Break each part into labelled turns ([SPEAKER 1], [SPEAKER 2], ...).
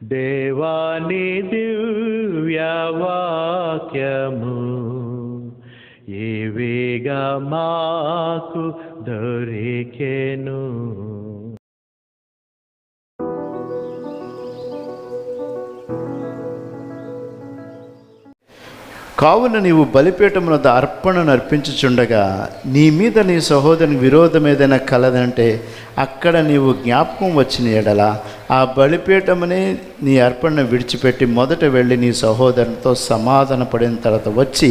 [SPEAKER 1] దేవాని దివ్యవాక్యము ఏవేగా మాకు దొరికెను.
[SPEAKER 2] కావున నీవు బలిపీఠమున అర్పణను అర్పించుచుండగా నీ మీద నీ సహోదరుని విరోధం ఏదైనా కలదంటే అక్కడ నీవు జ్ఞాపకం వచ్చిన ఎడల ఆ బలిపీఠమునే నీ అర్పణను విడిచిపెట్టి మొదట వెళ్ళి నీ సహోదరునితో సమాధాన పడిన తర్వాత వచ్చి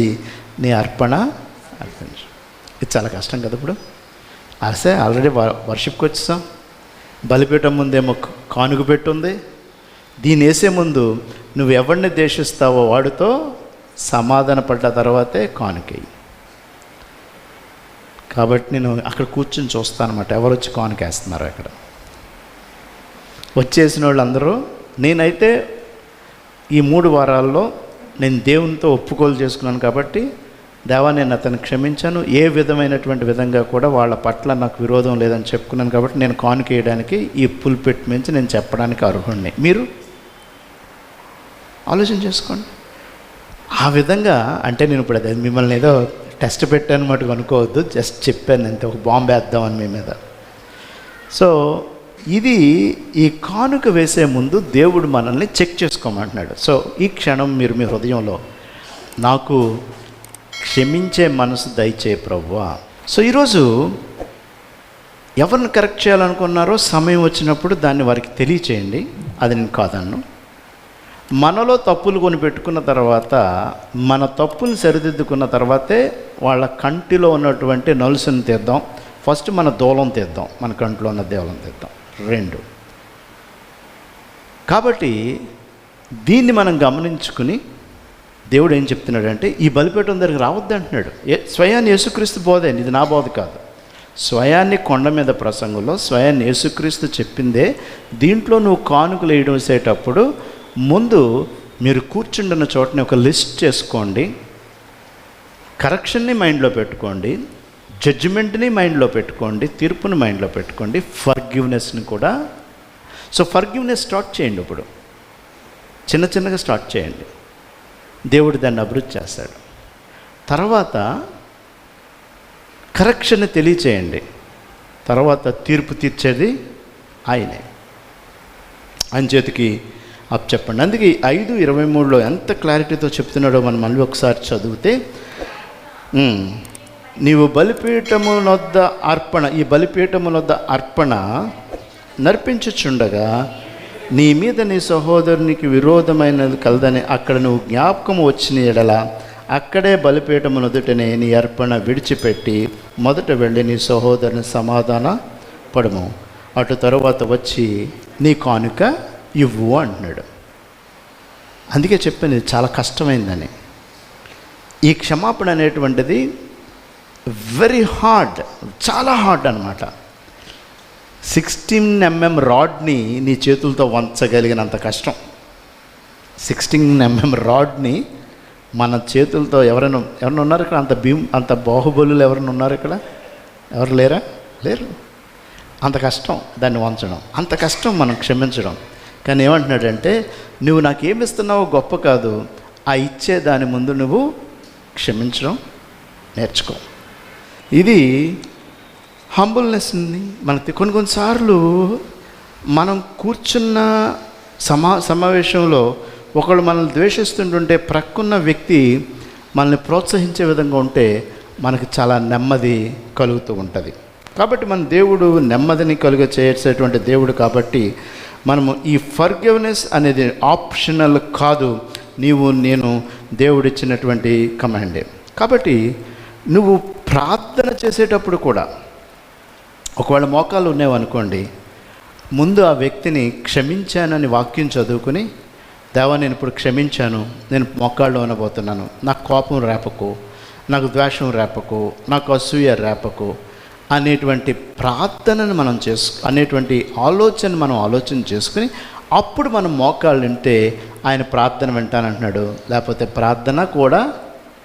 [SPEAKER 2] నీ అర్పణ అర్పించు. ఇది చాలా కష్టం కదా. ఇప్పుడు ఆల్రెడీ వర్షిప్కి వచ్చేసాం. బలిపీఠం ముందేమో కానుక పెట్టుంది. దీన్ని వేసే ముందు నువ్వు ఎవరిని ద్వేషిస్తావో వాడితో సమాధాన పడ్డ తర్వాతే కానుకయ్యి. కాబట్టి నేను అక్కడ కూర్చొని చూస్తాను అన్నమాట, ఎవరు వచ్చి కానుకేస్తున్నారు. అక్కడ వచ్చేసిన వాళ్ళందరూ, నేనైతే ఈ 3 వారాల్లో నేను దేవునితో ఒప్పుకోలు చేసుకున్నాను కాబట్టి దేవా నేను అతన్ని క్షమించాను, ఏ విధమైనటువంటి విధంగా కూడా వాళ్ళ పట్ల నాకు విరోధం లేదని చెప్పుకున్నాను కాబట్టి నేను కానుక వేయడానికి ఈ పుల్పిట్ మించి నేను చెప్పడానికి అర్హుడిని. మీరు ఆలోచన చేసుకోండి. ఆ విధంగా అంటే నేను ఇప్పుడు అదే మిమ్మల్ని ఏదో టెస్ట్ పెట్టాను మటుకు అనుకోవద్దు, జస్ట్ చెప్పాను అంతే, ఒక బాంబు వేద్దామని మీ మీద. సో ఇది ఈ కానుక వేసే ముందు దేవుడు మనల్ని చెక్ చేసుకోమంటున్నాడు. సో ఈ క్షణం మీరు మీ హృదయంలో నాకు క్షమించే మనసు దయచే ప్రభువా. సో ఈరోజు ఎవరిని కరెక్ట్ చేయాలనుకున్నారో సమయం వచ్చినప్పుడు దాన్ని వారికి తెలియచేయండి, అది నేను కాదన్ను. మనలో తప్పులు కొని పెట్టుకున్న తర్వాత మన తప్పుని సరిదిద్దుకున్న తర్వాతే వాళ్ళ కంటిలో ఉన్నటువంటి నలుసుని తీద్దాం. ఫస్ట్ మన దూలం తీద్దాం, మన కంటిలో ఉన్న దేవులం తీద్దాం. 2 కాబట్టి దీన్ని మనం గమనించుకుని దేవుడు ఏం చెప్తున్నాడంటే ఈ బలిపీఠం దగ్గరికి రావద్దు అంటున్నాడు. స్వయాన్ని యేసుక్రీస్తు బోధే, ఇది నా బోధ కాదు. స్వయాన్ని కొండ మీద ప్రసంగంలో స్వయాన్ని యేసుక్రీస్తు చెప్పిందే. దీంట్లో నువ్వు కానుకలు వేయడం వేసేటప్పుడు ముందు మీరు కూర్చుంటున్న చోటని ఒక లిస్ట్ చేసుకోండి, కరెక్షన్ని మైండ్లో పెట్టుకోండి, జడ్జిమెంట్ని మైండ్లో పెట్టుకోండి, తీర్పుని మైండ్లో పెట్టుకోండి, ఫర్గివ్నెస్ని కూడా. సో ఫర్గివ్నెస్ స్టార్ట్ చేయండి. ఇప్పుడు చిన్న చిన్నగా స్టార్ట్ చేయండి, దేవుడు దాన్ని అభివృద్ధి చేస్తాడు. తర్వాత కరెక్షన్ని తెలియచేయండి, తర్వాత తీర్పు తీర్చేది ఆయనే. ఆయన చేతికి చెప్పండి. అందుకే 5:23లో ఎంత క్లారిటీతో చెప్తున్నాడో మనం మళ్ళీ ఒకసారి చదివితే, నీవు బలిపీఠమునొద్ద అర్పణ, ఈ బలిపీఠమునొద్ద అర్పణ నర్పించుచుండగా నీ మీద నీ సహోదరునికి విరోధమైనది కలదని అక్కడ నువ్వు జ్ఞాపకం వచ్చిన ఎడల అక్కడే బలిపీఠమునొదుటనే నీ అర్పణ విడిచిపెట్టి మొదట వెళ్ళి నీ సహోదరుని సమాధాన పడము, అటు తరువాత వచ్చి నీ కానుక ఇవ్వు అంటున్నాడు. అందుకే చెప్పాను ఇది చాలా కష్టమైందని. ఈ క్షమాపణ అనేటువంటిది వెరీ హార్డ్, చాలా హార్డ్ అనమాట. 16 mm రాడ్ని నీ చేతులతో వంచగలిగినంత కష్టం. 16 mm రాడ్ని మన చేతులతో ఎవరైనా ఉన్నారు ఇక్కడ? అంత బాహుబలులు ఎవరైనా ఉన్నారు ఇక్కడ? ఎవరు లేరా? లేరు. అంత కష్టం దాన్ని వంచడం, అంత కష్టం మనం క్షమించడం. కానీ ఏమంటున్నాడంటే, నువ్వు నాకేమిస్తున్నావో గొప్ప కాదు, ఆ ఇచ్చే దాని ముందు నువ్వు క్షమించడం నేర్చుకో. ఇది హంబుల్నెస్ని మనకి కొన్నిసార్లు మనం కూర్చున్న సమావేశంలో ఒకళ్ళు మనల్ని ద్వేషిస్తుంటుంటే ప్రక్కన్న వ్యక్తి మనల్ని ప్రోత్సహించే విధంగా ఉంటే మనకి చాలా నెమ్మది కలుగుతూ ఉంటుంది. కాబట్టి మన దేవుడు నెమ్మదిని చేసేటువంటి దేవుడు కాబట్టి మనము ఈ ఫర్గివ్నెస్ అనేది ఆప్షనల్ కాదు, నేను దేవుడిచ్చినటువంటి కమాండే. కాబట్టి నువ్వు ప్రార్థన చేసేటప్పుడు కూడా ఒకవేళ మోకాలు ఉన్నావనుకోండి, ముందు ఆ వ్యక్తిని క్షమించానని వాక్యం చదువుకుని, దేవా నేను ఇప్పుడు క్షమించాను, నేను మోకాళ్ళు అనబోతున్నాను, నాకు కోపం రేపకు, నాకు ద్వేషం రేపకు, నాకు అసూయ రేపకు అనేటువంటి ప్రార్థనను మనం అనేటువంటి ఆలోచన చేసుకుని అప్పుడు మనం మోకాళ్ళు వింటే ఆయన ప్రార్థన వింటానంటున్నాడు. లేకపోతే ప్రార్థన కూడా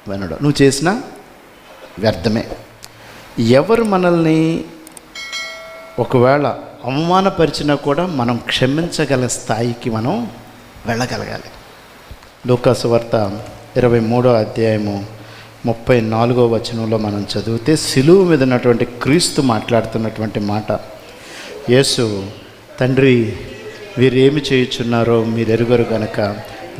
[SPEAKER 2] వినడు, నువ్వు చేసిన వ్యర్థమే. ఎవరు మనల్ని ఒకవేళ అవమానపరిచినా కూడా మనం క్షమించగల స్థాయికి మనం వెళ్ళగలగాలి. లూకాసు వార్త 23వ అధ్యాయము 34వ వచనంలో మనం చదివితే సిలువ మీద ఉన్నటువంటి క్రీస్తు మాట్లాడుతున్నటువంటి మాట. యేసు, తండ్రి, వీరేమి చేయుచున్నారో మీరు ఎరుగరు గనక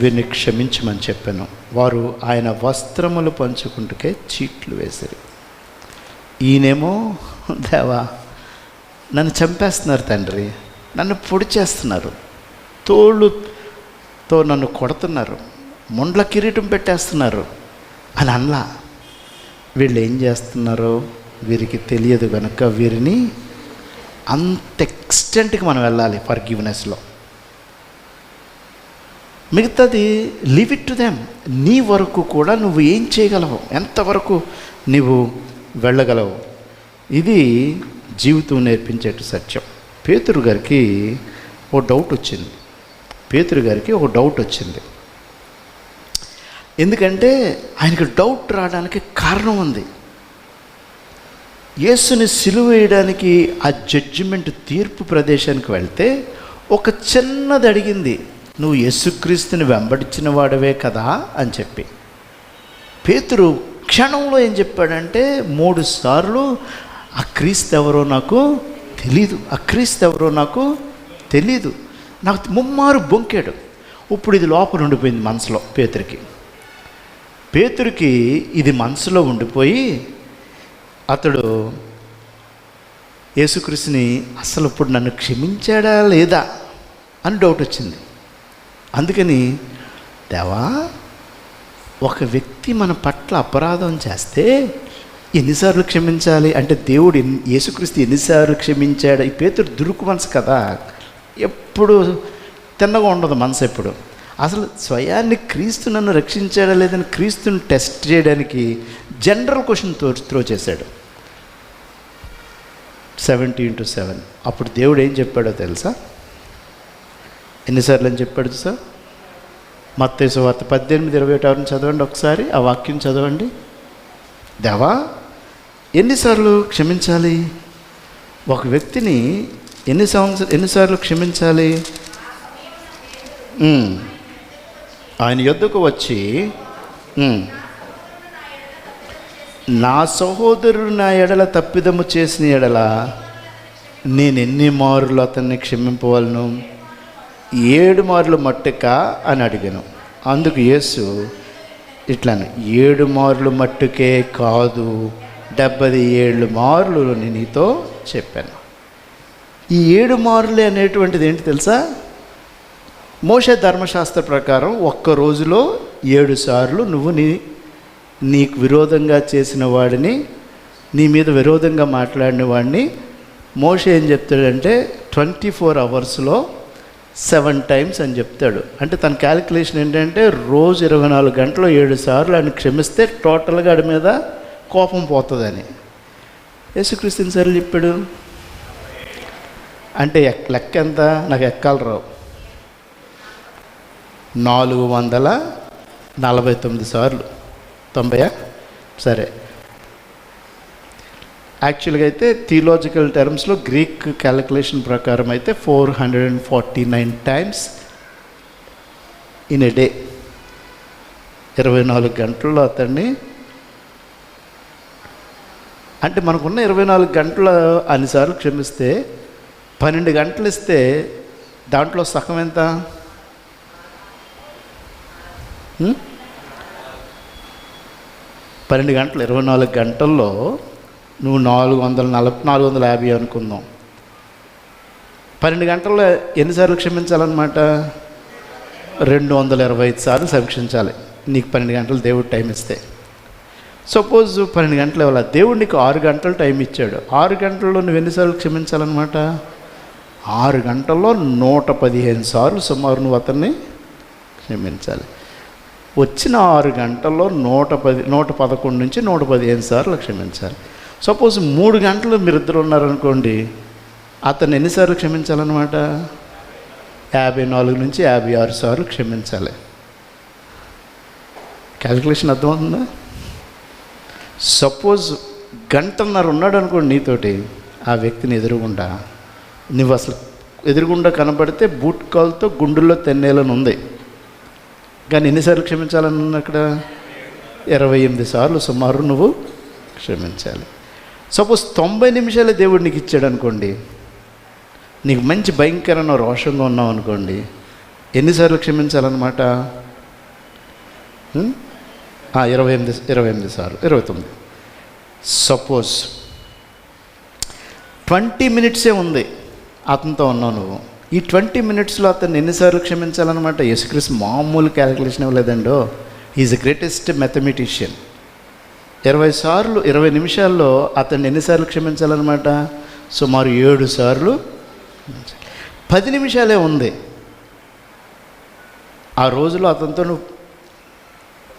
[SPEAKER 2] వీరిని క్షమించమని చెప్పాను. వారు ఆయన వస్త్రములు పంచుకుంటుకే చీట్లు వేశారు. ఈయనేమో, దేవా నన్ను చంపేస్తున్నారు తండ్రి, నన్ను పొడి చేస్తున్నారు, తోళ్ళుతో నన్ను కొడుతున్నారు, ముండ్ల కిరీటం పెట్టేస్తున్నారు అని అనలా. వీళ్ళు ఏం చేస్తున్నారో వీరికి తెలియదు కనుక వీరిని అంత ఎక్స్టెంట్కి మనం వెళ్ళాలి ఫర్గివ్నెస్లో. మిగతాది లీవ్ ఇట్ టు దెమ్. నీ వరకు కూడా నువ్వు ఏం చేయగలవు, ఎంతవరకు నువ్వు వెళ్ళగలవు, ఇది జీవితం నేర్పించేట సత్యం. పేతురు గారికి ఒక డౌట్ వచ్చింది. ఎందుకంటే ఆయనకు డౌట్ రావడానికి కారణం ఉంది. యేసుని సిలువ వేయడానికి ఆ జడ్జిమెంట్ తీర్పు ప్రదేశానికి వెళ్తే ఒక చిన్నది అడిగింది, నువ్వు యేసుక్రీస్తుని వెంబడించిన వాడవే కదా అని చెప్పి. పేతురు క్షణంలో ఏం చెప్పాడంటే 3 సార్లు ఆ క్రీస్తు ఎవరో నాకు తెలీదు, నాకు ముమ్మారు బొంకాడు. ఇప్పుడు ఇది లోపల ఉండిపోయింది మనసులో. పేతురికి ఇది మనసులో ఉండిపోయి అతడు యేసుక్రీస్తుని అసలు ఇప్పుడు నన్ను క్షమించాడా లేదా అని డౌట్ వచ్చింది. అందుకని, దేవా, ఒక వ్యక్తి మన పట్ల అపరాధం చేస్తే ఎన్నిసార్లు క్షమించాలి అంటే దేవుడు యేసుక్రీస్తు ఎన్నిసార్లు క్షమించాడు? ఈ పేతురు దురుకు మనసు కదా, ఎప్పుడు తిన్నగా ఉండదు మనసు. ఎప్పుడు అసలు స్వయాన్ని క్రీస్తు నన్ను రక్షించాడా లేదని క్రీస్తుని టెస్ట్ చేయడానికి జనరల్ క్వశ్చన్ త్రో చేశాడు. 70x7. అప్పుడు దేవుడు ఏం చెప్పాడో తెలుసా? ఎన్నిసార్లు అని చెప్పాడు సార్? మత్తయి సువార్త 18:26 చదవండి ఒకసారి. ఆ వాక్యం చదవండి. దేవా, ఎన్నిసార్లు క్షమించాలి? ఒక వ్యక్తిని ఎన్నిసార్లు క్షమించాలి? ఆయన యొద్దకు వచ్చి, నా సహోదరుడు నా ఎడల తప్పిదము చేసిన ఎడల నేను ఎన్ని మారులు అతన్ని క్షమింపవలను? 7 మార్లు మట్టుక అని అడిగాను. అందుకు యేసు ఇట్లాను, 7 మార్లు మట్టుకే కాదు, 77 మార్లు నేను నీతో చెప్పాను. ఈ 7 మార్లు అనేటువంటిది ఏంటి తెలుసా? మోషే ధర్మశాస్త్ర ప్రకారం ఒక్క రోజులో 7 సార్లు నువ్వు నీకు విరోధంగా చేసిన వాడిని, నీ మీద విరోధంగా మాట్లాడిన వాడిని మోషే ఏం చెప్తాడంటే 24 అవర్స్లో 7 టైమ్స్ అని చెప్తాడు. అంటే తన క్యాలిక్యులేషన్ ఏంటంటే రోజు 24 గంటలు 7 సార్లు ఆయన క్షమిస్తే టోటల్గా ఆడి మీద కోపం పోతుందని. యేసుక్రీస్తు ఎన్నిసార్లు చెప్పాడు అంటే లెక్క ఎంత? నాకు ఎక్కాలి రావు. 449 సార్లు. 90? సరే. యాక్చువల్గా అయితే థియలాజికల్ టర్మ్స్లో గ్రీక్ క్యాలిక్యులేషన్ ప్రకారం అయితే 449 టైమ్స్ ఇన్ ఎ డే. 24 గంటల్లో అతన్ని, అంటే మనకున్న 24 గంటల అన్నిసార్లు క్షమిస్తే 12 గంటలు ఇస్తే దాంట్లో సగం ఎంత? 12 గంటలు. 24 గంటల్లో నువ్వు 450 అనుకుందాం. 12 గంటల్లో ఎన్నిసార్లు క్షమించాలన్నమాట? 225 సార్లు సమీక్షించాలి. నీకు 12 గంటలు దేవుడు టైం ఇస్తే. సపోజ్ 12 గంటలు ఇవ్వాలి, దేవుడు నీకు 6 గంటలు టైం ఇచ్చాడు. 6 గంటల్లో నువ్వు ఎన్నిసార్లు క్షమించాలన్నమాట? 6 గంటల్లో 115 సార్లు సుమారు నువ్వు అతన్ని క్షమించాలి. వచ్చిన 6 గంటల్లో 111 నుంచి 115 సార్లు క్షమించాలి. సపోజ్ 3 గంటలు మీరిద్దరు ఉన్నారనుకోండి, అతన్ని ఎన్నిసార్లు క్షమించాలన్నమాట? 54 నుంచి 56 సార్లు క్షమించాలి. క్యాలిక్యులేషన్ అర్థమవుతుందా? సపోజ్ 1.5 గంట ఉన్నాడు అనుకోండి నీతోటి, ఆ వ్యక్తిని నువ్వు అసలు ఎదురుగుండా కనబడితే బూట్ కాల్తో గుండెల్లో తెన్నేలని ఉంది. కానీ ఎన్నిసార్లు క్షమించాలన్న అక్కడ 28 సార్లు సుమారు నువ్వు క్షమించాలి. సపోజ్ 90 నిమిషాలే దేవుడు నీకు ఇచ్చాడు అనుకోండి, నీకు మంచి భయంకరమైన రోషంగా ఉన్నావు అనుకోండి, ఎన్నిసార్లు క్షమించాలన్నమాట? 28 సార్లు, 29. సపోజ్ 20 మినిట్సే ఉంది అతనితో ఉన్నావు నువ్వు. ఈ 20 మినిట్స్లో అతన్ని ఎన్నిసార్లు క్షమించాలన్నమాట? యేసుక్రీస్తు మామూలు క్యాలిక్యులేషన్ ఇవ్వలేదండో, ఈజ్ ద గ్రేటెస్ట్ మ్యాథమెటిషియన్. 20 నిమిషాల్లో అతన్ని ఎన్నిసార్లు క్షమించాలన్నమాట? సుమారు 7 సార్లు. 10 నిమిషాలే ఉంది ఆ రోజులో అతనితో నువ్వు.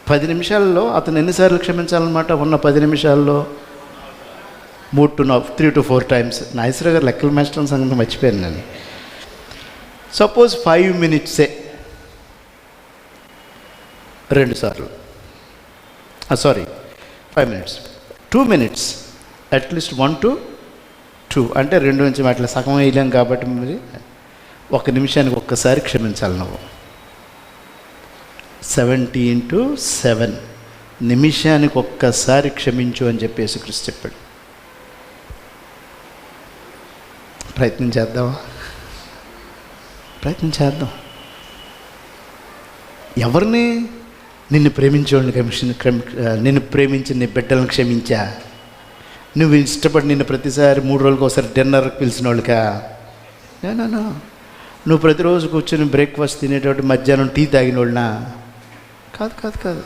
[SPEAKER 2] 10 నిమిషాల్లో అతను ఎన్నిసార్లు క్షమించాలన్నమాట? ఉన్న 10 నిమిషాల్లో 3 to 4 టైమ్స్. నాగేశ్వర గారు లెక్కల మాస్టర్ సంగతి మర్చిపోయాను నేను. సపోజ్ 5 మినిట్సే, 2 సార్లు. 5 మినిట్స్, 2 మినిట్స్, అట్లీస్ట్ 1 to 2, అంటే 2 నుంచి అట్లా సగం వేయలేం కాబట్టి మరి 1 నిమిషానికి ఒక్కసారి క్షమించాలి నువ్వు. 70 into 7 నిమిషానికి ఒక్కసారి క్షమించు అని చెప్పేసి క్రీస్తు చెప్పాడు. ప్రయత్నం చేద్దాం. ఎవరిని? నిన్ను ప్రేమించేవాడిని నిన్ను ప్రేమించి నీ బిడ్డలను క్షమించా? నువ్వు ఇష్టపడి నిన్ను ప్రతిసారి 3 రోజులకు ఒకసారి డిన్నర్కి పిలిచిన వాళ్ళకా? నా నువ్వు ప్రతిరోజు కూర్చొని బ్రేక్ఫాస్ట్ తినేటప్పుడు మధ్యాహ్నం టీ తాగిన వాళ్ళనా? కాదు.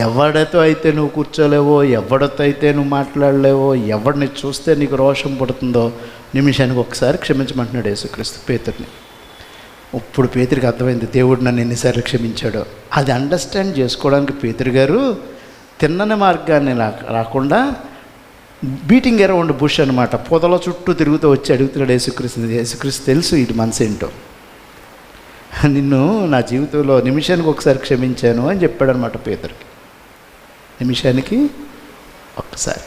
[SPEAKER 2] ఎవడితో అయితే నువ్వు కూర్చోలేవో, ఎవడితో అయితే నువ్వు మాట్లాడలేవో, ఎవడిని చూస్తే నీకు రోషం పడుతుందో నిమిషానికి ఒకసారి క్షమించమంటున్నాడు యేసుక్రీస్తు పేతురుని. ఇప్పుడు పేతురికి అర్థమైంది దేవుడు నన్ను ఎన్నిసార్లు క్షమించాడో. అది అండర్స్టాండ్ చేసుకోవడానికి పేతురు గారు తిన్నని మార్గాన్ని రాకుండా బీటింగ్ అరౌండ్ బుష్ అనమాట, పొదల చుట్టూ తిరుగుతూ వచ్చి అడుగుతున్నాడు యేసుక్రీస్తు తెలుసు ఇది మనసు ఏంటో. నిన్ను నా జీవితంలో నిమిషానికి ఒకసారి క్షమించాను అని చెప్పాడనమాట పేతురికి. నిమిషానికి ఒక్కసారి.